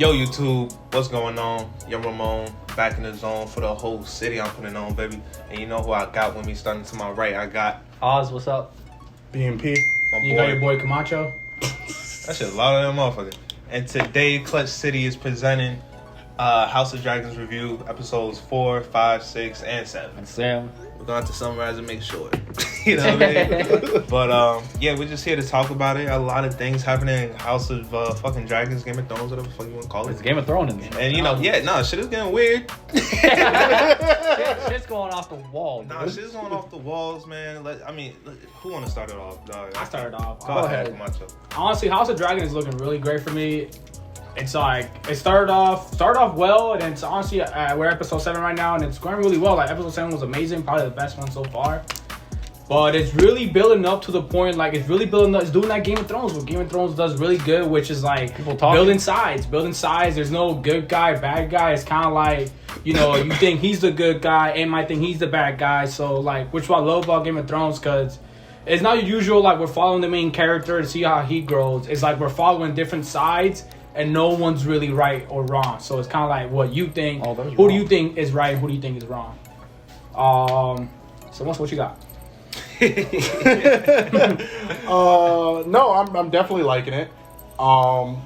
Yo, YouTube, what's going on? Yo, Ramon, back in the zone for the whole city I'm putting on, baby. And you know who I got with me starting to my right? I got Oz, what's up? BMP. You got your boy Camacho. That shit louder than motherfucker. And today, Clutch City is presenting House of Dragons review, episodes 4, 5, 6, and 7. And Sam. We're going to have to summarize and make sure. You know what I mean? But, yeah, we're just here to talk about it. A lot of things happening in House of fucking Dragons, Game of Thrones, whatever the fuck you want to call it. It's Game of Thrones in there. And, you know, shit is getting weird. Shit's going off the wall, dude. Nah, shit's going off the walls, man. Who want to start it off, dog? I started off. Go ahead, Camacho. Honestly, House of Dragon is looking really great for me. It's like it started off well, and it's honestly we're episode 7 right now, and it's going really well. Like episode 7 was amazing, probably the best one so far. But it's really building up to the point, like it's really building up. It's doing that Game of Thrones. What Game of Thrones does really good, which is like people talking. Building sides. There's no good guy, bad guy. It's kind of like, you know, you think he's the good guy, and might think he's the bad guy. So like, which I love about Game of Thrones, because it's not usual. Like we're following the main character to see how he grows. It's like we're following different sides, and no one's really right or wrong. So it's kind of like what you think. Who do you think is right? Who do you think is wrong? So what you got? No, I'm definitely liking it.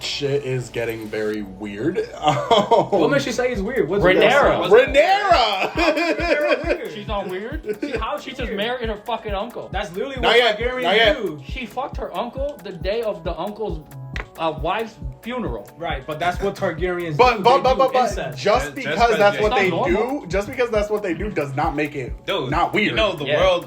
Shit is getting very weird. What makes you say it's weird? What's Rhaenyra. She's not weird. She just married her fucking uncle. That's literally what Targaryens do. She fucked her uncle the day of the uncle's wife's funeral. Right, but that's what Targaryens do. But Just because that's what they do does not make it not weird. You know, the world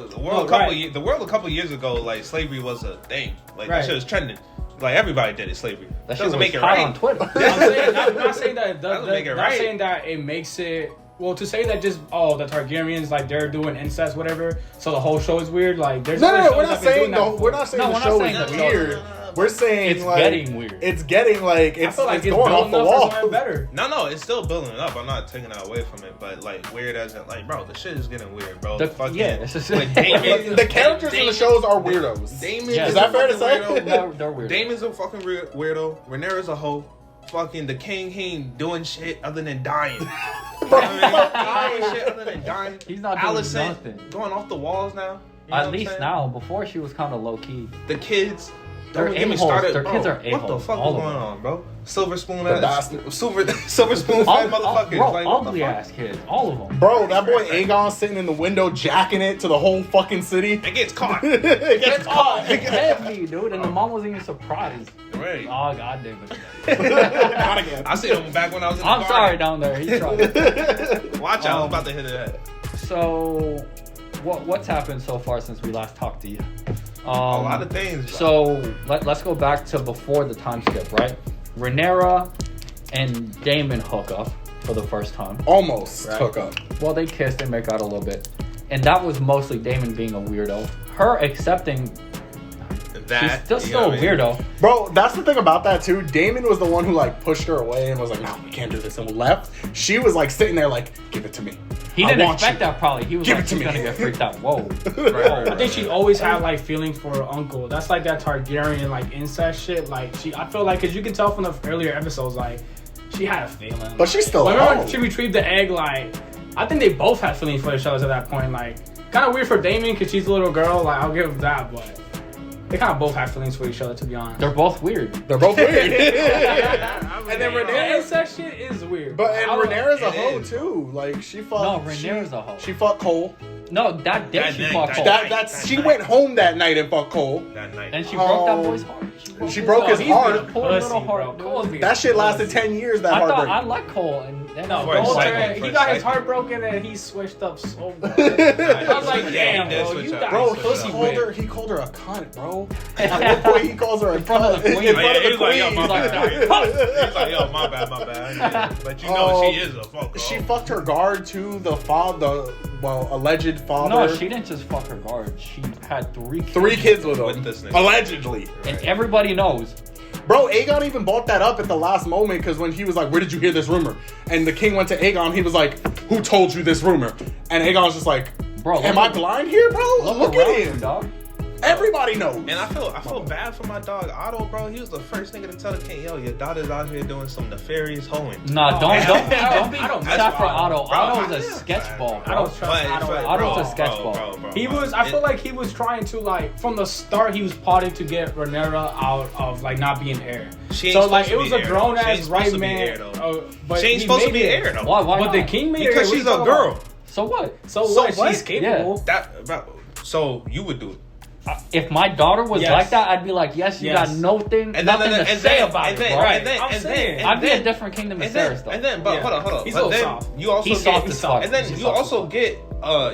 a couple years ago, like slavery was a thing. Like that shit was trending. Like everybody did it, slavery. That doesn't make it hot right on Twitter. I'm not saying that it doesn't make it right. Not saying that it makes it. Well, to say that just the Targaryens, like they're doing incest, whatever, so the whole show is weird. Like there's no. We're not saying the show is weird. We're saying it's getting weird. It's getting like it's going off the wall. Better. No, it's still building it up. I'm not taking that away from it, but like weird as it, like, bro, the shit is getting weird, bro. It's just Daemon, the characters in the shows are weirdos. Damon, is that fair to say? No, they're weird. Damon's a fucking weirdo. Rhaenyra's a hoe. Fucking the king, he ain't doing shit other than dying. He's not doing nothing. Going off the walls now. At least now. Before she was kind of low key. The kids. They're a-holes. Their kids are a-holes. What the fuck is going on, bro? Silver spoon silver spoon fed motherfuckers. Bro, like, ugly ass kids. All of them. Bro, that boy Aegon sitting in the window jacking it to the whole fucking city. It gets caught. It gets caught. Heavy, dude. And the mom wasn't even surprised. Right. Oh, God damn it. Not again. I seen him back when I was in the I'm sorry down there. He tried. Watch out. I'm about to hit it head. So, what's happened so far since we last talked to you? A lot of things. Bro. So let's go back to before the time skip, right? Rhaenyra and Daemon hook up for the first time. Almost hook up. Well, they kissed and make out a little bit, and that was mostly Daemon being a weirdo. Her accepting that she's still a weirdo. Bro, that's the thing about that too. Daemon was the one who like pushed her away and was like, "No, we can't do this," and left. She was like sitting there like, "Give it to me." He didn't expect that probably. He was Give like, it to she's me. gonna get freaked out. Whoa. I think she always had like feelings for her uncle. That's like that Targaryen like incest shit. Like I feel like, cause you can tell from the earlier episodes, like she had a feeling. But she's still. Remember when she retrieved the egg? Like I think they both had feelings for each other at that point. Like kind of weird for Daemon because she's a little girl. Like I'll give him that, but. They kind of both have feelings for each other, to be honest. They're both weird. And then Rhaenyra, that shit is weird. But Rhaenyra's a hoe too. Like she fucked. No, Rhaenyra's a hoe. She fucked Cole. No, that day she fucked Cole. She went home that night and fucked Cole. That night. And she broke that boy's heart. She broke his heart. Poor little heart. That shit lasted 10 years. That heartbreak. I like Cole, and then he got his heart broken and he switched up so much. I was like, damn, bro, you got he called her a cunt, bro. At one point, he calls her a cunt of the queen. He was like, yo, my bad. He's like, yo, my bad. But you know, she is a fuck. She fucked her guard too. The alleged father. No, she didn't just fuck her guard. She had 3 kids. 3 kids with him. Allegedly. And everybody knows. Bro, Aegon even brought that up at the last moment because when he was like, "Where did you hear this rumor?" And the king went to Aegon, he was like, "Who told you this rumor?" And Aegon was just like, "Bro, am I blind here, bro? Look at him, dog." Everybody knows. And I feel bad for my dog Otto, bro. He was the first nigga to tell the king, yo, your daughter's out here doing some nefarious hoeing. Nah, don't be I don't sad for Otto. Otto. Otto's a sketchball, I bro. don't trust Otto. Otto's a sketchball. Bro. He was. I feel like he was trying to like from the start. He was plotting to get Rhaenyra out of like not being heir. She ain't So supposed like to it be was a heir. grown She ain't ass supposed right to be man. heir, though. But She ain't he supposed to made be it. heir though. Why But not? the king made it. Because What she's you a talking girl. about? So what? So So what? what? She's capable. So you would do it. If my daughter was Yes. like that, I'd be like, yes, you got nothing to say about it, bro. I'd be a different Kingdom of Viserys, though. And then, but hold on. He's but a little then soft. you also He's get, soft as fuck. and then He's you soft also as get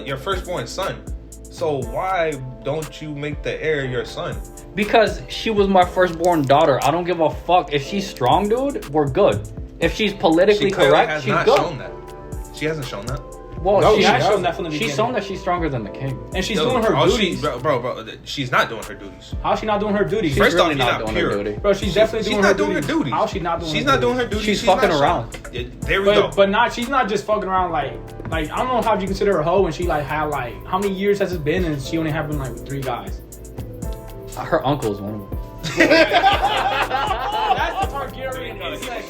your firstborn son. So why don't you make the heir your son? Because she was my firstborn daughter. I don't give a fuck. If she's strong, dude, we're good. If she's politically She clearly correct, has she's not good. shown that. She hasn't shown that. Well, No, she she has hasn't. shown that from the She's beginning. shown that she's stronger than the king. And she's doing her duties. Bro, she's not doing her duties. How's she not doing her duties? First really off, not you're doing not her pure. duty. Bro, she's definitely She's doing not her doing her duties. duties. How's she not doing She's her not duties? doing her duties. She's She's fucking not around. There we go. But she's not just fucking around like I don't know how you consider her a hoe when she like had like how many years has it been and she only having like 3 guys. Her uncle is one of them. That's the Targaryen.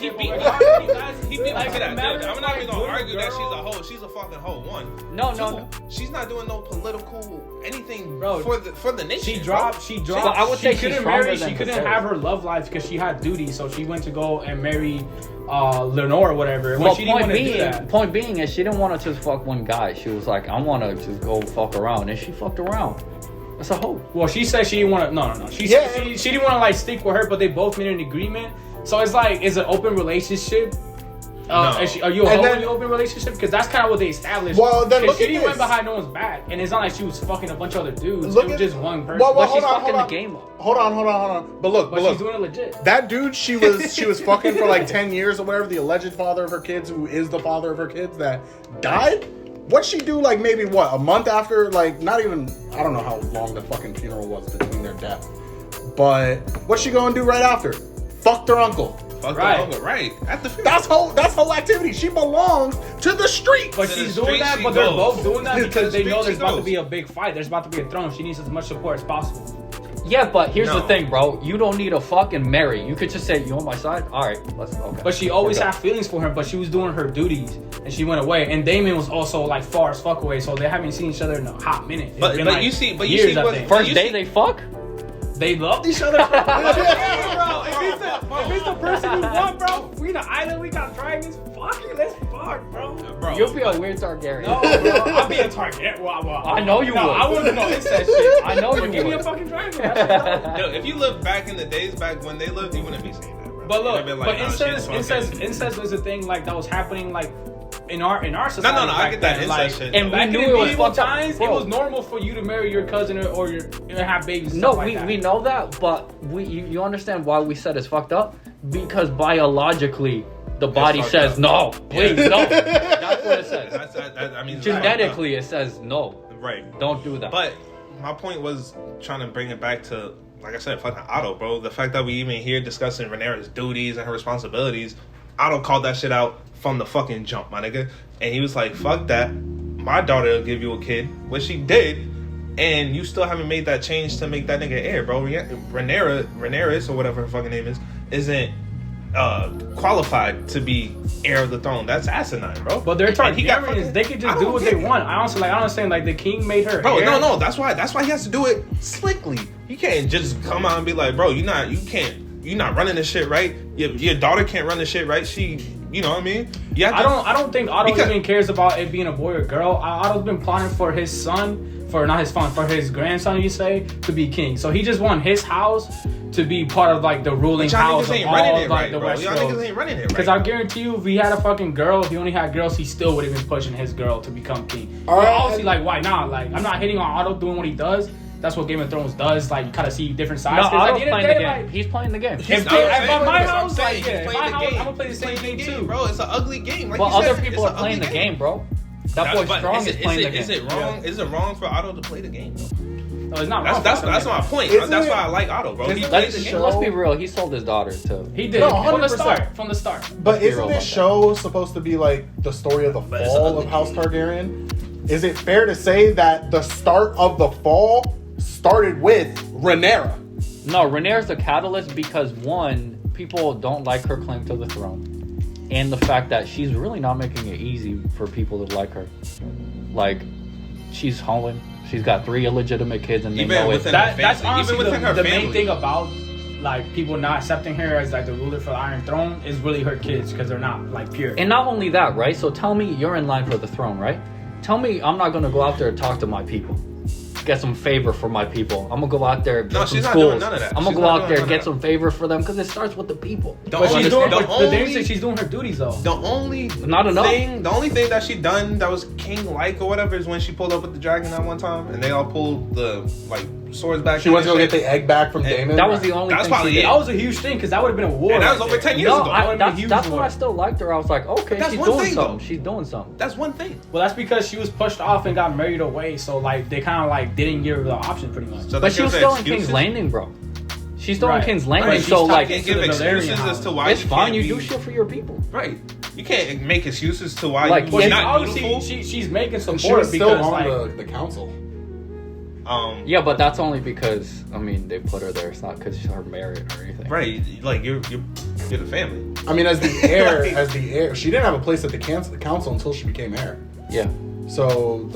He be like that. I'm not even gonna argue that she's a hoe. She's a fucking hoe. One. No. She's not doing no political anything Bro, for the nation. She dropped. But I would say she's couldn't stronger marry. than She couldn't Viserys. have her love life because she had duties. So she went to go and marry Lenore or whatever. Well, she didn't want to do that. point being is she didn't want to just fuck one guy. She was like, I want to just go fuck around, and she fucked around. That's a hoe. Well, she said she didn't want to. No. She didn't want to like stick with her, but they both made an agreement. So it's like, it's an open relationship. No. Are you a hoe in an open relationship? Because that's kind of what they established. Well, then look she at didn't went this. behind no one's back, and it's not like she was fucking a bunch of other dudes. Look it was at- just one person. Well, But she's hold on, fucking hold the on. game up. Hold on. But look, but she's doing it legit. that dude she was fucking for like 10 years or whatever, the alleged father of her kids, who is the father of her kids that died. What'd she do like maybe a month after, like not even, I don't know how long the fucking funeral was between their death. But what's she gonna do right after? Fucked her uncle. Fuck Right. the uncle, right? At the funeral. That's whole activity. She belongs to the street. But To she's the doing street that, she but they're goes. both doing that To because the they know street there's she about to goes. be a big fight. There's about to be a throne. She needs as much support as possible. Yeah, but here's the No. thing, bro. You don't need to fucking marry. You could just say, you on my side? All right, let's okay. But she always We're had good. feelings for him, but she was doing her duties and she went away. And Daemon was also like far as fuck away, so they haven't seen each other in a hot minute. It's But been, but like, you see years, what I think. First you day see- they fuck? They loved each other. If it's the person you want, bro, we the island, we got dragons. Fuck it, let's fuck, bro. Bro, You'll be a weird Targaryen. No, bro, I'll be a target. I know you no, would. I wouldn't know incest shit. I know But you give me a would. fucking dragon. That's Yo, if you look back in the days back when they lived, you wouldn't be saying that, bro. But You'd look, have been but "Nah, she's fucking-" incest was a thing like that was happening like in our society. No, I back get that then. incest Like, shit. and though. we back knew in it was medieval fucked up. times, Bro. it was normal for you to marry your cousin or have babies. And No, stuff like that. we know that, but you understand why we said it's fucked up? Because biologically, the body fucked says up. no. Please, no. That's what it says. I mean, it's Genetically, it says no. right. Don't do that. But my point was trying to bring it back to, like I said, fucking Otto, bro. The fact that we even here discussing Rhaenyra's duties and her responsibilities, Otto called that shit out from the fucking jump, my nigga. And he was like, fuck that. My daughter will give you a kid, which she did. And you still haven't made that change to make that nigga heir, bro. Rhaenyra, or whatever her fucking name is, isn't qualified to be heir of the throne. That's asinine, bro. But they're And he got Targaryens. fucking- They can I just do don't what get they it. want. I don't understand. Like the king made her. Bro, heir. no. That's why he has to do it slickly. You can't just come out and be like, bro, you're not running this shit right. Your daughter can't run this shit right. She, you know what I mean? You have to, I don't think Otto Because- even cares about it being a boy or girl. Otto's been plotting for his son, for his grandson, you say, to be king. So he just want his house to be part of like the ruling Y'all house niggas of ain't all running it like right, the bro. Y'all niggas Westeros. ain't running it Because right. I guarantee you, if he had a fucking girl, if he only had girls, he still would have been pushing his girl to become king. All But right. obviously, like, why not? Like, I'm not hitting on Otto doing what he does. That's what Game of Thrones does. Like, you kind of see different sides. no, 'Cause at Otto's the end of playing the day, game. like, He's playing the game. If No, they- I'm if saying, at my that's what I'm house, saying. like, He's yeah, if playing my the house, game. I'm gonna play the He's same playing game the game, too. bro. It's an ugly game. Like But you said, other people it's are an playing the ugly game, bro. That boy But Strong is playing the game. Is it wrong? Is it wrong for Otto to play the game? Though? No, it's not wrong. That's for my Otto. point. Isn't That's it- why I like Otto, bro. He isn't plays it the game. show- Let's be real. He sold his daughter too. He did No, from the 100%. start. From the start. But be isn't real this about show supposed to be like the story of the it's fall ugly. of House Targaryen? Is it fair to say that the start of the fall started with Rhaenyra. No, Rhaenyra's the catalyst because, one, people don't like her claim to the throne. And the fact that she's really not making it easy for people to like her. Like, she's hoeing. She's got 3 illegitimate kids and they know it. That's honestly the main thing about like people not accepting her as like the ruler for the Iron Throne is really her kids because they're not like pure. And not only that, right? So tell me you're in line for the throne, right? Tell me I'm not going to go out there and talk to my people. Get some favor for my people. I'm gonna go out there. No, she's not doing none of that. I'm gonna go out there and get some favor for them because it starts with the people. But she's doing. The thing is, she's doing her duties though. The only thing that she done that was king-like or whatever is when she pulled up with the dragon that one time, and they all pulled the like swords back. She went to go get the egg back from Daemon. That was the only thing. That was a huge thing because that would have been a war. And that was over 10 years ago. That's why I still liked her. I was like, okay, she's doing something. She's doing something. That's one thing. Well, that's because she was pushed off and got married away. So like they kind of like didn't give her the option pretty much. So but she was still in King's Landing, bro. She's still in King's Landing, so like, can't give excuses as to why it's fine. You do shit for your people, right? You can't make excuses to why like, you're not beautiful. She's making some she was still because on the council. Yeah, but that's only because I mean they put her there. It's not because she's her merit or anything, right? Like you're the family. I mean, as the heir, she didn't have a place at the council until she became heir. Yeah. So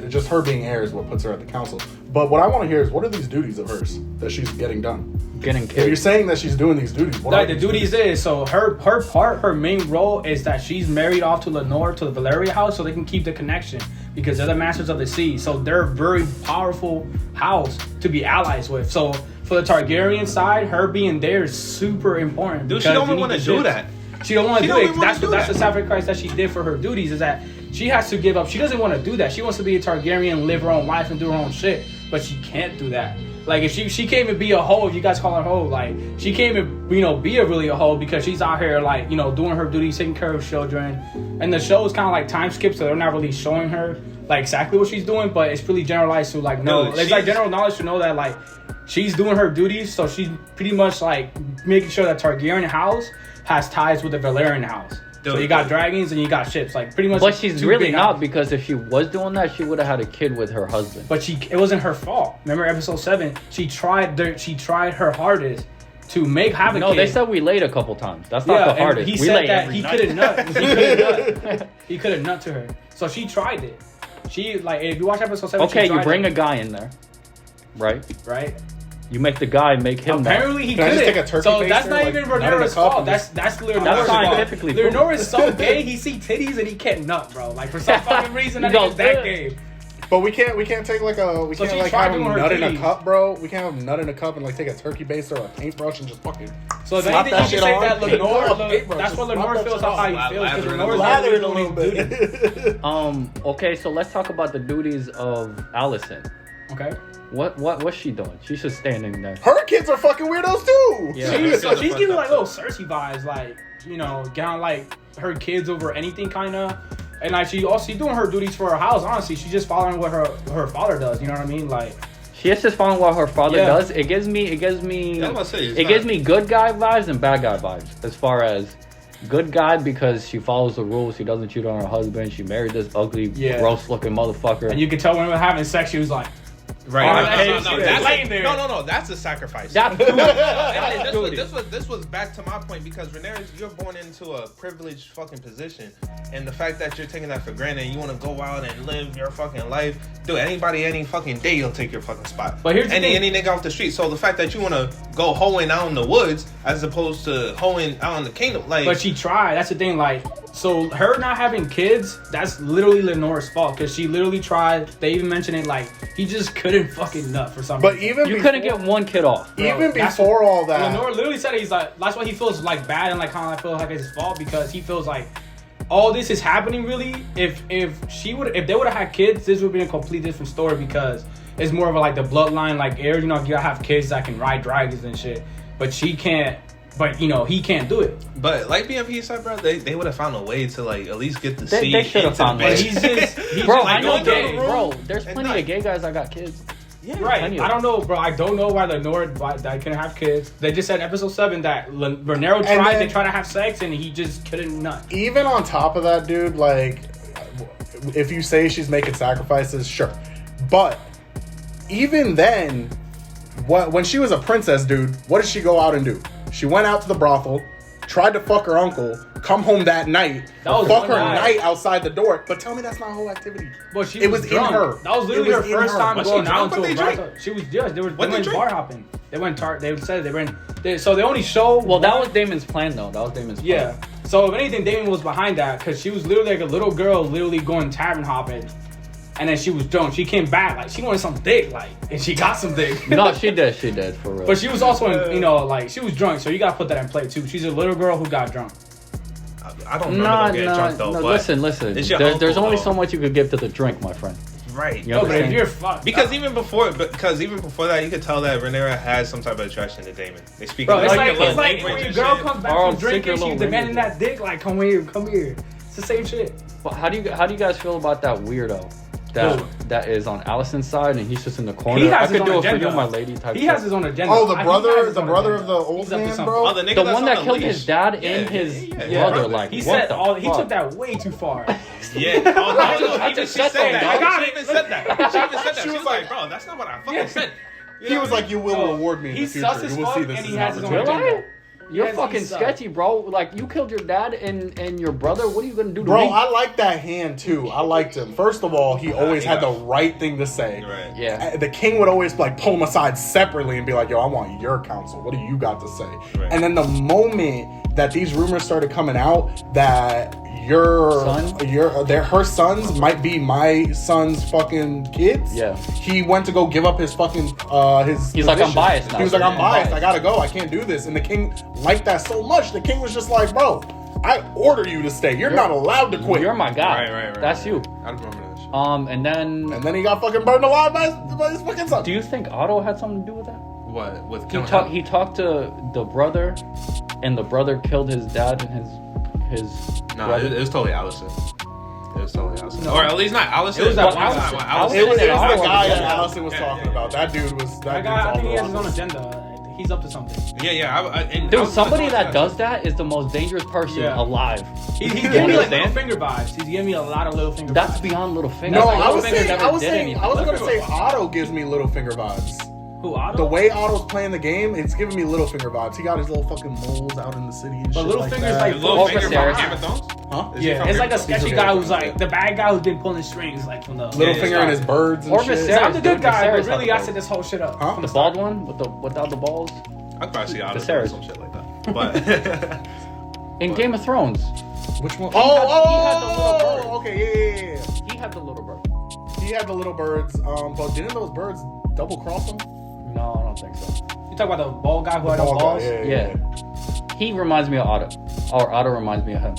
just her being heir is what puts her at the council. But what I want to hear is what are these duties of hers that she's getting done? Getting kids. If you're saying that she's doing these duties, what are the duties is so her main role is that she's married off to Lenore to the Valeria house so they can keep the connection because they're the masters of the sea. So they're a very powerful house to be allies with. So for the Targaryen side, her being there is super important. Dude, she don't even want to do that. She don't want to do it. That's the sacrifice that she did for her duties is that she has to give up. She doesn't want to do that. She wants to be a Targaryen, live her own life, and do her own shit. But she can't do that. Like, if she can't even be a hoe, if you guys call her hoe, like, she can't even, be really a hoe because she's out here, like, doing her duties, taking care of children. And the show is kind of like time skip, so they're not really showing her, like, exactly what she's doing, but it's really generalized to, like, no. It's like general knowledge to know that, like, she's doing her duties, so she's pretty much, like, making sure that Targaryen house has ties with the Valerian house. So you got dragons and you got ships, like pretty much. But she's really not because if she was doing that, she would have had a kid with her husband. But it wasn't her fault. Remember episode 7? She tried her hardest to have a kid. No, they said we laid a couple times. That's not the hardest. He said that he couldn't nut. He couldn't nut to her. So she tried it. She if you watch episode 7. Okay, you bring a guy in there, right? Right. You make the guy make him. Apparently he couldn't. So that's not even Rhaenyra's fault. That's Leonora's scientifically fault. Leonora is so gay. He see titties and he can't nut, bro. Like for some fucking reason, that is that gay. But we can't take have him nut in a cup, bro. We can't have him nut in a cup and like take a turkey baster or a paintbrush and just fucking. So the only thing you can say that Lenore, that's what Lenore feels how he feels because Lenore's lathered a little bit. Okay, so let's talk about the duties of Alicent. Okay. What's she doing? She's just standing there. Her kids are fucking weirdos too. Yeah. She's giving like little Cersei vibes, like getting like her kids over anything kind of, and like she's doing her duties for her house. Honestly, she's just following what her father does. You know what I mean? Like she is just following what her father does. It gives me gives me good guy vibes and bad guy vibes. As far as good guy because she follows the rules. She doesn't cheat on her husband. She married this ugly, gross looking motherfucker. And you can tell when we're having sex, she was like. Right. No, that's a sacrifice. This was back to my point because Rhaenyra, you're born into a privileged fucking position, and the fact that you're taking that for granted, and you want to go out and live your fucking life. Dude, anybody, any fucking day, you'll take your fucking spot. But here's any nigga off the street. So the fact that you want to go hoeing out in the woods as opposed to hoeing out in the kingdom, like. But she tried. That's the thing. Like, so her not having kids, that's literally Lenore's fault because she literally tried. They even mentioned it like he just couldn't fucking nut for something. But even you couldn't get one kid off. Bro, even before all that, Lenore literally said he's like that's why he feels like bad and like kind of feels like it's his fault because he feels like all this is happening really. If they would have had kids, this would be a completely different story because it's more of a, like the bloodline like heir. You gotta have kids that can ride dragons and shit. But she can't. But he can't do it. But like BMP said, bro, they would have found a way to like at least get the seed. They should have found a way. He's bro, like, I know gay, bro. There's plenty of gay guys that got kids. Yeah, right. I don't know, bro. I don't know why Lenore couldn't have kids. They just said in episode 7 that Rhaenyra tried. They tried to have sex and he just couldn't nut. Even on top of that, dude, like if you say she's making sacrifices, sure, but even then, when she was a princess, dude, what did she go out and do? She went out to the brothel, tried to fuck her uncle, come home that night, fuck her night outside the door. But tell me that's not a whole activity. But she it was was drunk. in her. That was literally her first time going out to a brothel. brothel. She was just they went bar hopping. They went they said they went. So they only show. Well, that was Damon's plan, though. That was Damon's plan. Yeah. So if anything, Damon was behind that because she was literally like a little girl, literally going tavern hopping, and then she was drunk. She came back like she wanted some dick, like, and she got some dick. No, she did for real. But she was also, like she was drunk, so you gotta put that in play too. She's a little girl who got drunk. I don't remember getting drunk though. No, but listen. uncle, There's only though. so much you could give to the drink, my friend. Right. You No, but if understand? you're fucked, Because even before that, you could tell that Rhaenyra has some type of attraction to Damon. They speak. bro, in it's like like a when language your and girl shit. comes back Or from drinking, secret she's little demanding language. that dick, like come here. It's the same shit. But how do you guys feel about that weirdo that is on Allison's side and he's just in the corner? He has I his could own do it agenda. for you, my lady. Type He shit. has his own agenda. Oh, the He brother has his own of agenda. the old He's up to man, something. bro. Oh, the nigga The that's one on that the killed leash. his dad and Yeah, his yeah. brother. Bro, Like he what said the he fuck? took that way too far. Yeah. Oh, no, I even just she said said that, that. dog. She even said that. She even said that. She was like- like, bro, that's not what I fucking said. You He know was what I like, mean? "You will reward me in the He's future. sus as You will fuck, see this and as he an has his own opportunity." Really? agenda. You're Yes, fucking he's sketchy, bro. Like you killed your dad and your brother. What are you gonna do to Bro, me? I like that hand too. I liked him. First of all, he always had the right thing to say. Right. Yeah. The king would always like pull him aside separately and be like, "Yo, I want your counsel. What do you got to say?" Right. And then the moment that these rumors started coming out that her sons might be my son's fucking kids. Yeah. He went to go give up his fucking his. He's like, position. "I'm biased now." He was like, "I'm I'm biased. I biased. gotta go. I can't do this." And the king liked that so much. The king was just like, "Bro, I order you to stay. You're not allowed to quit." You're my guy. Right. That's you. I remember that shit. And then And then he got fucking burned alive by his fucking son. do you think Otto had something to do with that? What? With He killing talked. him? He talked to the brother, and the brother killed his dad and his No, brother. it was totally Allison. It was totally Allison. No. Or at least not Allison. It was that One Allison. time when Allison It was and the Otto guy were that together. Allison was talking about. That dude was. That guy, I think he has his own agenda. He's up to something. Dude, somebody that does that is the most dangerous person Yeah. alive. He's You giving me like understand? little finger vibes. He's giving me a lot of little finger That's vibes. beyond little finger. No, Like, I was Littlefinger saying. never I was did saying. anything. I was gonna say Otto gives me Littlefinger vibes. Who, Otto? The way Otto's playing the game, it's giving me Littlefinger vibes. He got his little fucking moles out in the city and But shit like Littlefinger's that. like Little Oh, finger from Sarah. Game of Thrones? Huh? Is he Yeah, from it's Game like a of Thrones? sketchy He's guy from who's Game of like the bad guy who's been pulling strings, like from the. Littlefinger and his birds and Or shit. Viserys. I'm the good guy, Viserys but really had I the set this whole shit up. Huh? From The the bald start. one without the balls. I'd probably see Otto Viserys. doing some shit like that. But In Game of Thrones, Which one? he had the little bird. Okay, yeah. he had the little bird. He had the little birds, but didn't those birds double cross him? No, I don't think so. You talk about the bald guy who had no Ball guy, balls? Yeah. He reminds me of Otto, or Otto reminds me of him.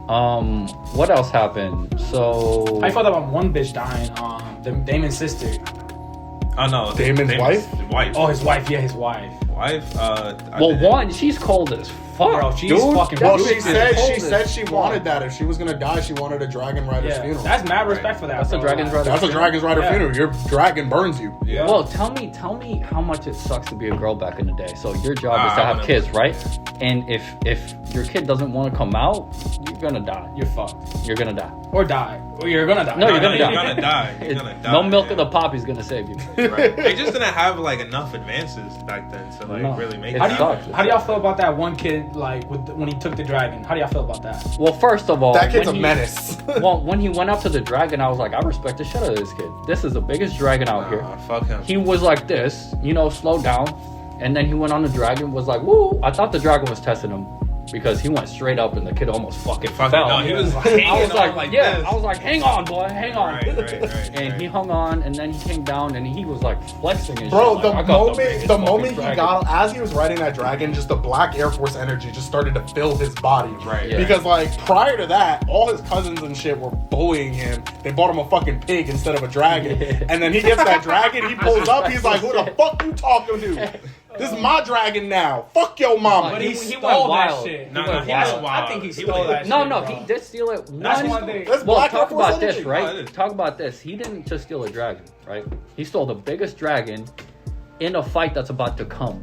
What else happened? So I thought about one bitch dying, Damon's sister. oh no, Damon's wife? Wife. Oh, his wife, yeah, his wife. Wife. well, one, she's cold as fuck. Bro, she's dude. fucking That Well, bitch she is said cold she as said she fuck. wanted that. If she was gonna die, she wanted a dragon rider's Yeah, funeral. that's mad respect for that. That's a bro. dragon's rider. That's a dragon's rider Yeah. funeral. Your dragon burns you. Yeah. Well, tell me how much it sucks to be a girl back in the day. So your job is I to have wouldn't- kids, right? And if your kid doesn't want to come out, you're gonna die. You're fucked. You're gonna die. Or die. Or you're gonna die. No, you're gonna die. You're gonna die. You're gonna die. No milk yeah. of the poppy's gonna save you. Right. They just didn't have like enough advances back then to like No. really make It How it. do, sucks. how do y'all feel about that one kid, like, when he took the dragon? How do y'all feel about that? Well, first of all, That kid's a when he- menace. Well, when he went up to the dragon, I was like, I respect the shit out of this kid. This is the biggest dragon out here. Fuck him. He was like this, slow down. And then he went on the dragon, was like, woo. I thought the dragon was testing him because he went straight up and the kid almost fucking fell. No, he was hanging I was on like, this. I was like, hang on, boy, hang on. Right. And he hung on, and then he came down, and he was like flexing and Bro, shit. the Like, I got moment biggest the fucking moment he dragon. got as he was riding that dragon, just the black Air Force energy just started to fill his body. Right. Yeah. Because like prior to that, all his cousins and shit were bullying him. They bought him a fucking pig instead of a dragon. Yeah. And then he gets that dragon, he pulls up, he's like, who the fuck you talking to? This is my dragon now. Fuck your mama. But He he, went stole that wild. shit. No, He went he wild. went wild. I think he He stole was- that shit. No, bro. he did steal it. That's One- one thing. That's Well, black talk Air Force about this, energy. Oh, it right? is. Talk about this. He didn't just steal a dragon, right? He stole the biggest dragon in a fight that's about to come.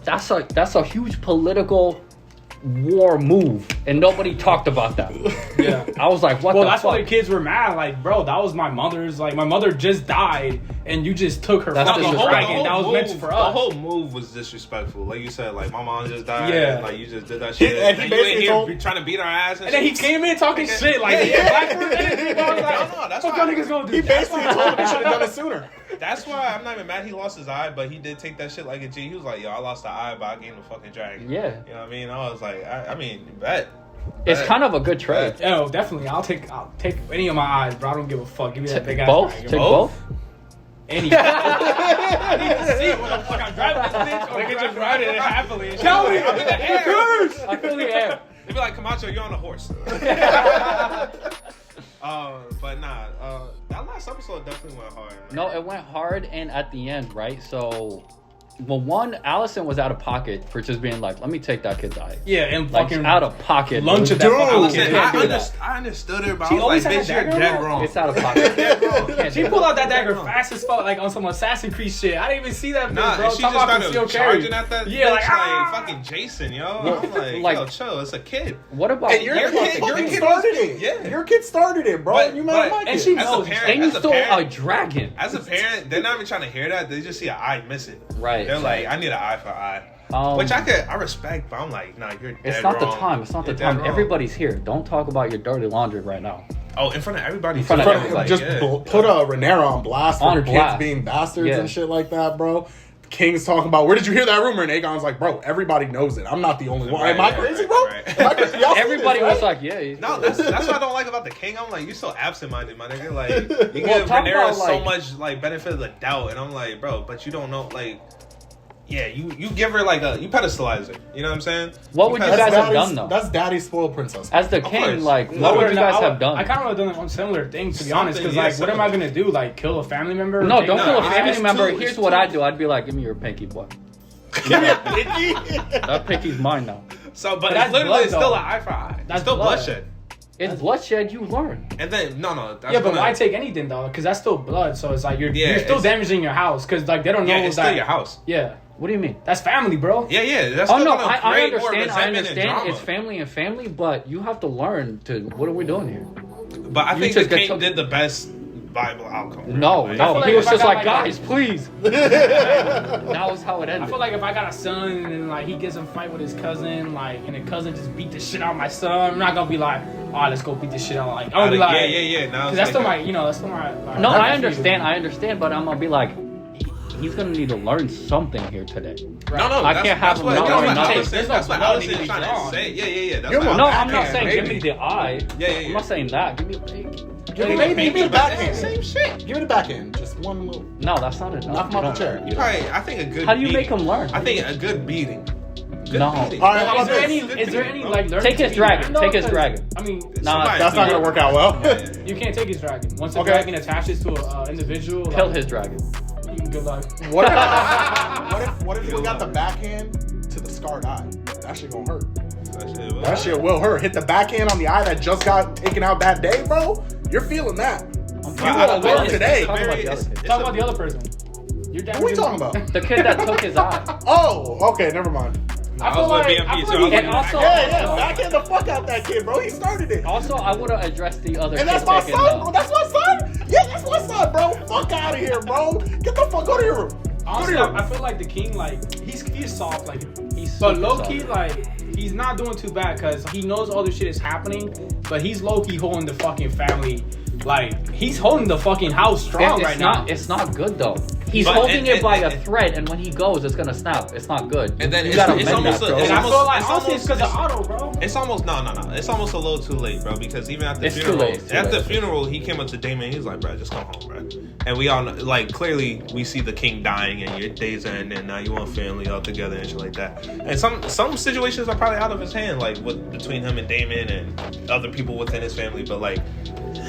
That's a huge political war move, and nobody talked about that. Yeah. I was like, what the that's fuck? why the kids were mad. Like, bro, that was my mother's. Like, my mother just died, and you just took her That's fucking disrespectful. dragon. That was meant for The us. whole move was disrespectful. Like you said, like my mom just died. Yeah. And, like you just did that shit. and he you basically ain't here told- trying to beat our ass. And then he came in talking shit like, black person. And I was like, No, that's what why- y'all niggas gonna do? He basically told him he should have done it sooner. That's why I'm not even mad he lost his eye, but he did take that shit like a G. He was like, yo, I lost the eye, but I gained the fucking dragon. Yeah. You know what I mean? I was like, I mean, bet. It's kind of a good trade. Yo, definitely. I'll take any of my eyes, bro. I don't give a fuck. Give me that big ass Both? dragon. Take both? Any. I need to see what the fuck I'm driving this bitch. Or just riding it happily. Tell me. I'm in the air. I feel the air. They'd be like, Camacho, you're on a horse. But nah, that last episode definitely went hard. Man. No, it went hard, and at the end, right? So, well, one, Allison was out of pocket for just being like, let me take that kid's eye. Yeah, and Like, fucking out of pocket. lunch That a dude. fucking Listen, kid can't do that. I understood her, but She I was always like, had bitch, a you're dagger dead on? wrong. It's out of pocket. Can't She do pulled that. out that dagger fast as fuck, like on some Assassin's Creed shit. I didn't even see that bitch, Nah, bro. and she Talk just about started concealed charging carry. at that Yeah, bitch like, ah! fucking Jason, yo. Well, I'm like, like- yo, chill, it's a kid. What about And your Your kid, kid- your fucking kid started was- it. yeah. Your kid started it, bro. But- You but- might like and it. she As a knows. parent- and you as a stole parent- a dragon. As a parent, they're not even trying to hear that. They just see an eye missing. Right. They're like, I need an eye for eye. Which I respect, but I'm like, nah, you're dead It's not wrong. the time. It's not the You're dead time. wrong. Everybody's here. Don't talk about your dirty laundry right now. Oh, in front of everybody. In front of too. everybody. Just Yeah. put Rhaenyra on blast for On her blast. kids being bastards Yeah. and shit like that, bro. King's talking about, where did you hear that rumor? And Aegon's like, bro, everybody knows it. I'm not the only one. Right, Am I right, crazy, right, bro? right. Am I crazy? Y'all see Everybody this, was right? like, yeah. No, that's what I don't like about the king. I'm like, you're so absent-minded, my nigga. Like, you Well, give talk Rhaenyra about, so like- much like benefit of the doubt, and I'm like, bro, but you don't know, like, yeah, you give her like you pedestalize her. You know what I'm saying? What would you pedestalize- guys have Daddy's- done, though? That's daddy's spoiled princess. As the Of king, course. like, Yeah. what would you No, guys have done? I kind of would have done a similar thing, to be honest, because Something, like, yeah, what am I similar. gonna do? Like, kill a family member? No, Take- don't kill a it's- family it's member. too- Here's it's what too- I'd do. I'd be like, give me your pinky, boy. Give me a pinky. That pinky's mine now. So, but But it's that's literally blood, it's still though. an eye for eye. That's That's still blood. bloodshed. It's bloodshed, you learn. And then that's Yeah, but gonna- why take anything though? Because that's still blood. So it's like you're Yeah, still it's- damaging your house because like they don't know Yeah, it's that. still your house. Yeah, What do you mean? that's family, bro. Yeah, that's Oh still no, gonna I create more understand. I resentment and understand. drama. It's family and family, but you have to learn to. What are we doing here? But I You think the just get king to- did the best viable outcome. No, Like, no. feel like He was if I just got, like, like, guys, please. That was how it I ended. feel like if I got a son and like he gets in a fight with his cousin, like and the cousin just beat the shit out of my son, I'm not gonna be like, oh, let's go beat the shit out. Like I'm gonna be like, yeah. Now Because it's that's still like my, that's still my. Like, No, I nephew. understand, but I'm gonna be like, he's gonna need to learn something here today. No, I that's- can't have that's him what- not that's learn what nothing. Allison- There's no That's what blood Allison need to is be trying drawn. to say. Yeah. That's You're what my No, Allison- I'm not backhand, saying give me maybe. the eye. Yeah. I'm not saying that. Give me a pinky. Give me the But backhand. it's the same shit. Give me the backhand. Just one little. No, that's not enough. Knock him out the chair. You probably, I think a good. How do you beating- make him learn? I think a good beating. Good No. beating. All right, how Is about there this? any? Good Is there beating, any bro. like learning? Take his to be dragon. learned, though? Take his 'Cause, dragon. I mean, Nah, Somebody- That's not gonna work out well. you can't take his dragon. Once the Okay. dragon attaches to an individual, Kill like, his dragon. You can go like. What if we got the backhand to the scarred eye? That shit gonna hurt. That That shit will hurt. Hit the backhand on the eye that just got taken out that day, bro. You're feeling that. I'm You will learn today. Talk about the other kid. Talk about the other person. Your dad. What are we talking about? The kid that took his eye. Oh, okay, never mind. I I feel was with like. BMP, I feel so like I was he And like, also- Yeah, backhand the fuck out that kid, bro. He started it. Also, I would have addressed the other And kid that's my taking son, bro. That's my son. Yeah, that's my son, bro. Fuck out of here, bro. Get the fuck out of here. Honestly, I feel like the king, like he's soft, like He's but super low soft. key, like he's not doing too bad because he knows all this shit is happening, but he's low key holding the fucking family, like he's holding the fucking house strong right now. It's not good though. He's But- holding and- it by and- a thread, and when he goes, it's gonna snap. It's not good. And then you it's- gotta it's mend almost that, a- bro. it's And I feel like it's honestly it's because of almost- Otto, bro. It's almost no. It's almost a little too late, bro. Because even at the It's too funeral, late, it's too at the late. funeral, he came up to Daemon. He's like, "Bro, just come home, bro." And we all know, like clearly we see the king dying, and your days are ending. Now you want family all together and shit like that. And some situations are probably out of his hand, like with between him and Daemon and other people within his family. But like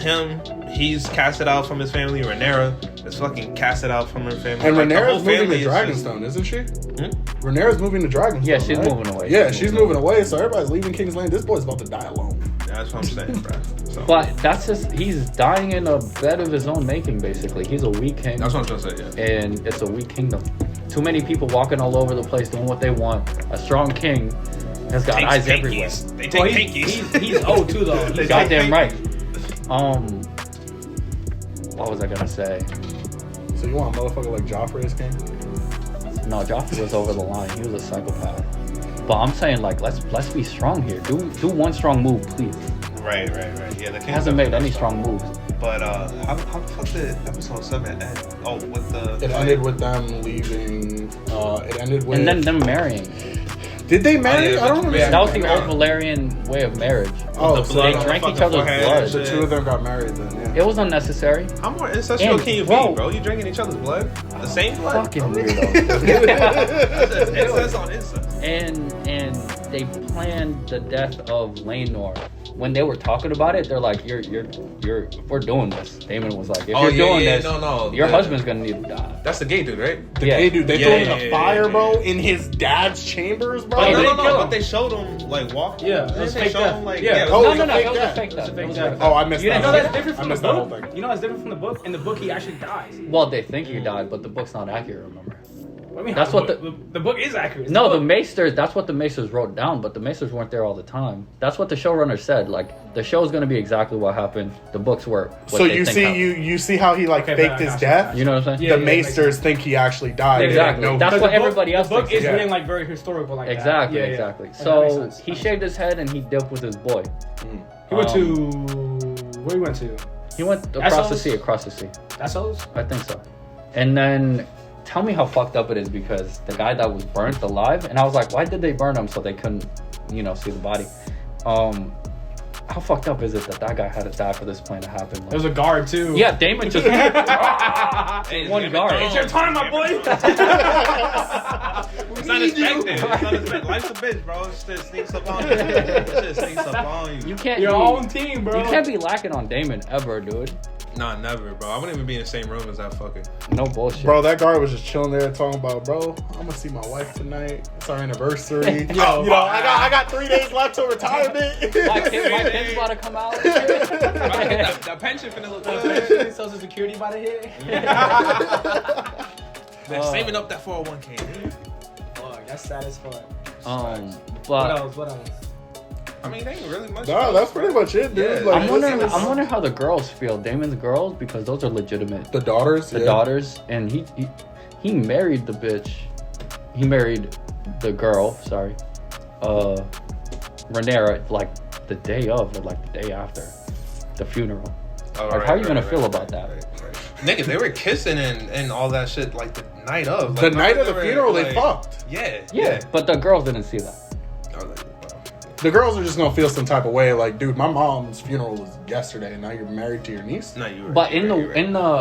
him, he's casted out from his family. Rhaenyra is fucking casted out from her family. And Like, the whole Rhaenyra's moving family to is Dragonstone, isn't she? Hmm? Rhaenyra's moving to Dragonstone. Yeah, she's right? moving away. Yeah, she's moving away. So everybody's leaving King's Landing. This boy's about to die alone. That's what I'm saying, bro. So, But that's just he's dying in a bed of his own making. Basically, he's a weak king, that's what I'm trying to say. Yeah. and it's a weak kingdom. Too many people walking all over the place doing what they want. A strong king Has got Takes eyes pinkies. everywhere. They take Well, pinkies. he's old too though. They He's take Goddamn right. pinkies. What was I gonna say? So you want a motherfucker like Joffrey as king? No, Joffrey was over the line. He was a psychopath. But I'm saying, like, let's be strong here. Do one strong move, please. Right. Yeah, the king He hasn't made any strong moves. But how the fuck did episode 7 end? Oh, with the It ended with them leaving. It ended with. And then them marrying. Did they marry? yeah, I don't remember. yeah. That was the old Valerian way of marriage. Oh, the so blood they on the drank each fucking other's forehead blood. and the shit. two of them got married then. Yeah. It was unnecessary. How more incestual And, can you bro- be, bro? You drinking each other's blood? The same blood? Fucking weirdo. That's incest on incest. and they planned the death of Laenor. When they were talking about it, they're like, we're doing this. Damon was like, if you're doing this, your husband's gonna need to die. That's the gay dude, right? The gay dude, they Yeah, threw him in yeah, the yeah, fire, yeah, bro, yeah. in his dad's chambers, bro. But No, they no, didn't no. kill But him. they showed him like walking. Yeah, Didn't it was they fake show death. him like Yeah. yeah. Oh, No, it's no, a no, fake it was a death. fake It's a death. fake It was death. fake Oh, death. I missed You that. know that's different I from the missed that whole book. thing. You know that's different from the book. In the book, he actually dies. Well, they think he died, but the book's not accurate, remember? I mean, That's how what the book is accurate. It's No, the book. Maesters, that's what the Maesters wrote down, but the Maesters weren't there all the time. That's what the showrunner said. Like, the show's going to be exactly what happened. The books were what So they you think see, happened. you see how he like Okay, faked but I his got you. death. You know what I'm saying? Yeah, The it makes Maesters think he actually died. They didn't Exactly. know. That's Because what the book- everybody else The book thinks. is Yeah. written like very historical, like Exactly, that. Yeah, exactly. Yeah. That makes So sense. he shaved his head and he dipped with his boy. He went to where he went to? He went across the Essos? sea, across the sea. That's those. I think so. And then tell me how fucked up it is because the guy that was burnt alive, and I was like, why did they burn him so they couldn't, see the body? How fucked up is it that guy had to die for this plan to happen? There was a guard too. Yeah, Damon just one guard. It's your time, my boy. It's not expected. It's not expected. Life's a bitch, bro. Shit sneaks up on you. Shit sneaks up on you. You can't. Your be, own team, bro. You can't be lacking on Damon ever, dude. Nah, never, bro. I wouldn't even be in the same room as that fucker. No bullshit. Bro, that guy was just chilling there talking about, bro, I'm gonna see my wife tonight. It's our anniversary. Yo, I got 3 days left till retirement. my kid's about to come out. that pension finna look good. Social Security about to hit. They're saving up that 401k. Fuck, that's sad as fuck. But What else? I mean, they ain't really much. No, that's pretty much it, dude. Yeah. Like, I'm wondering this is- how the girls feel. Damon's girls, because those are legitimate. the daughters. The daughters, and he married the bitch. He married the girl. Sorry, Rhaenyra, like the day of or like the day after the funeral. Like, how are you gonna feel about that? Right. Nigga, they were kissing and all that shit like the night of. The Like, night of the were, funeral, they like- fucked. Yeah. But the girls didn't see that. I was like, wow. The girls are just gonna feel some type of way. Like, dude, my mom's funeral was yesterday, and now you're married to your niece. No, you were. But you were, you were.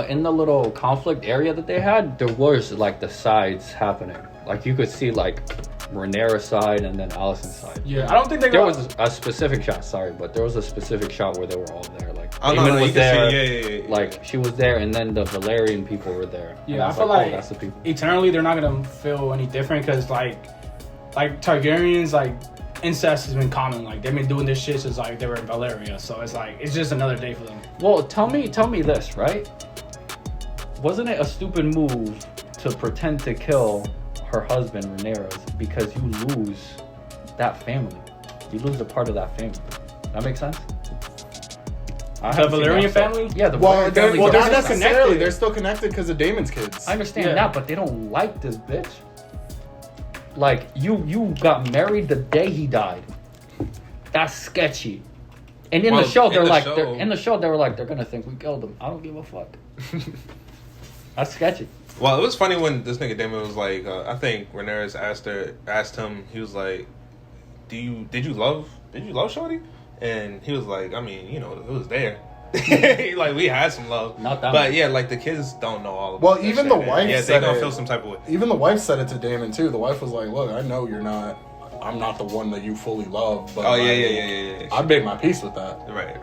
in the little conflict area that they had, there was like the sides happening. Like you could see like Rhaenyra's side and then Alicent's side. Yeah, I don't think they There got. was a specific shot, sorry, but there was a specific shot where they were all there. Like Oh, no, Daemon no, was you can there, see, yeah. like she was there, and then the Valerian people were there. And Yeah, I was feel oh, like that's the people. eternally they're not gonna feel any different because like Targaryens, like incest has been common. Like they've been doing this shit since like they were in Valyria. So it's like it's just another day for them. Well, tell me this, right? Wasn't it a stupid move to pretend to kill her husband, Rhaenyra's, because you lose that family? You lose a part of that family. That makes sense? I The haven't seen Valyrian that stuff. family? Yeah, the Well, Valyrian they're, family. well, they're not not necessarily. connected. They're still connected because of Damon's kids. I understand Yeah. that, but they don't like this bitch. Like you got married the day he died. That's sketchy. And in Well, the show, in they're the like, show- they were like, they're gonna think we killed him. I don't give a fuck. That's sketchy. Well, it was funny when this nigga Damon was like, I think Rhaenyra asked him, he was like, did you love Shorty? And he was like, I mean, it was there. Like we had some love. Not that But much. yeah, like the kids don't know all of Well, that even shit, the man. wife Yeah, they said gonna it. feel some type of way. Even the wife said it to Damon too. The wife was like, "Look, I know I'm not the one that you fully love, but Oh like, yeah. I made my peace with that." Right.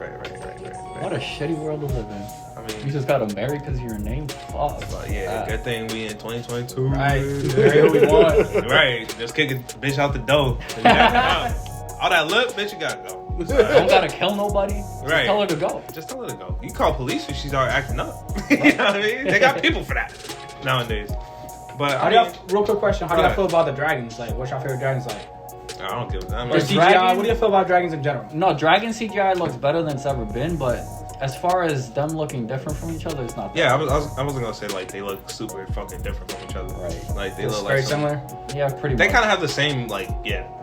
What a shitty world to live in. I You mean, just got to marry because of your name? Fuck. but yeah, good thing we in 2022. Right. Marry who we want. Right. Just kick a bitch out the door. You never know. All that look, bitch, you gotta go. Don't gotta kill nobody. Just Right. tell her to go. Just tell her to go. You call police if she's already acting up. You know what I mean? They got people for that nowadays. But How I do mean, y'all, real quick question, how do Go y'all ahead. feel about the dragons? Like, what's your favorite dragons like? I don't give a damn. Or CGI? What do you feel about dragons in general? No, dragon CGI looks better than it's ever been, but as far as them looking different from each other, it's not. Yeah, I wasn't gonna say like they look super fucking different from each other. Right. Like they It's look very like similar. Yeah, pretty They much. kind of have the same like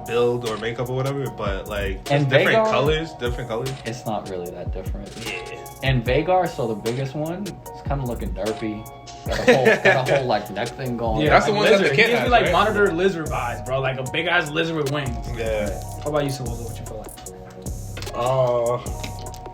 build or makeup or whatever, but like And just Vhagar- different colors. It's not really that different. Yeah. And Vhagar, so the biggest one, it's kind of looking derpy. Got a whole like neck thing going. Yeah, That's the like ones that the lizard. kid It gives has, me like right? monitor lizard vibes, bro. Like a big ass lizard with wings. Yeah. How about you, Sawolo? What you feel like?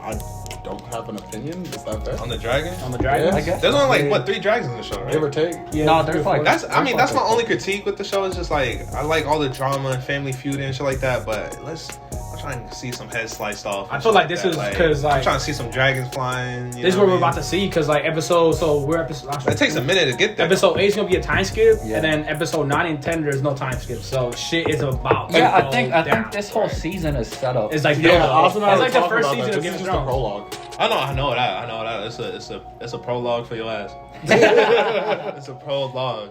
I don't have an opinion. Is that fair? On the dragon. On the dragon? Yeah. I guess. There's only like 3 dragons in the show, right? Give or take. Yeah, No, there's like- That's my That's only critique with the show is just like I like all the drama and family feud and shit like that, but I'm trying to see some heads sliced off. I and feel shit like this that. is 'cause, like- I'm trying to see some dragons flying. This is what we're about to see, because like episode, so we're episode. It takes a minute to get there. Episode 8 is gonna be a time skip, Yeah. and then episode 9 and 10 there's no time skip. So shit is about. to Yeah, I go think down. this whole season is set up. It's like Yeah, build-up. Austin and I It's were like the talking first about season that. of This Game is of just a Thrones. prologue. I know that. It's a prologue for your ass. It's a prologue.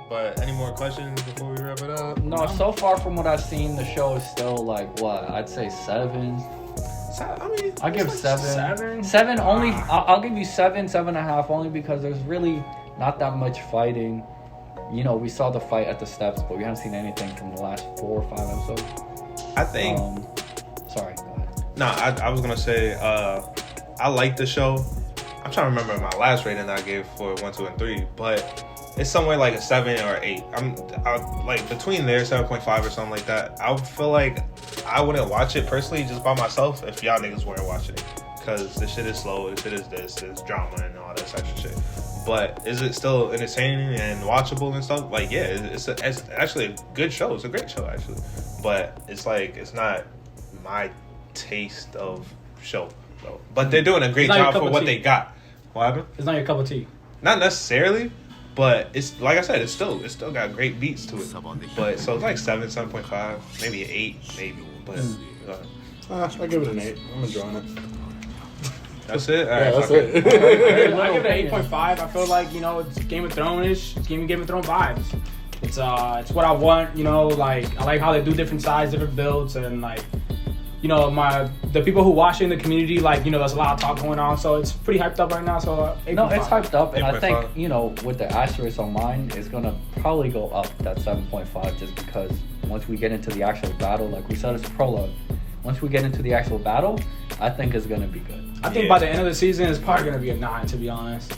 But any more questions before we wrap it up? No, so far from what I've seen, the show is still like what? I'd say 7. I mean, I give it's like 7. 7? 7 only. I'll give you 7.5 only because there's really not that much fighting. You know, we saw the fight at the steps, but we haven't seen anything from the last 4 or 5 episodes. I think. Sorry, go ahead. Nah, I was gonna say I like the show. I'm trying to remember my last rating that I gave for 1, 2, and 3, but it's somewhere like a 7 or 8. I like between there 7.5 or something like that. I feel like I wouldn't watch it personally just by myself if y'all niggas weren't watching it, because this shit is slow. This shit is there's drama and all this extra shit. But is it still entertaining and watchable and stuff? Like, yeah, it's actually a good show. It's a great show actually, but it's like it's not my taste of show though. But they're doing a great It's not your job cup for of what tea. they got. What happened? It's not your cup of tea. Not necessarily, but it's like I said, it's still got great beats to it. But so it's like 7, 7.5, maybe an 8, maybe. But I give it an 8. I'm enjoying it. that's it. All Yeah, right, that's fuck it. I give it an 8.5. I feel like, you know, it's Game of Thrones-ish. It's Game of Thrones vibes. It's what I want, you know, like I like how they do different sides, different builds, and like, you know, the people who watch it in the community, like, you know, there's a lot of talk going on, so it's pretty hyped up right now. So 8.5. No, it's hyped up, and I 8.5. think, you know, with the asterisk on mine, it's gonna probably go up that 7.5 just because once we get into the actual battle, like we said, it's a prologue. Once we get into the actual battle, I think it's gonna be good. I think by the end of the season, it's probably gonna be a 9, to be honest.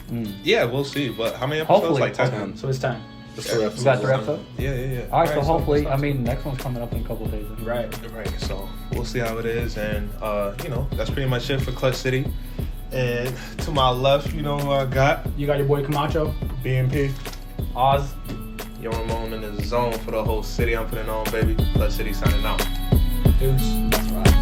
Yeah, we'll see. But how many episodes? Hopefully. Like 10. 10. So it's 10. Just 3 episodes. We got 3 episodes? Yeah. All right, so hopefully, so- I mean, next one's coming up in a couple of days. Right. Right, so we'll see how it is, and you know, that's pretty much it for Clutch City. And to my left, you know who I got? You got your boy Camacho. BMP. Oz. Yo, Ramon in the zone for the whole city. I'm putting on, baby. Clutch City signing out. Deuce. That's right.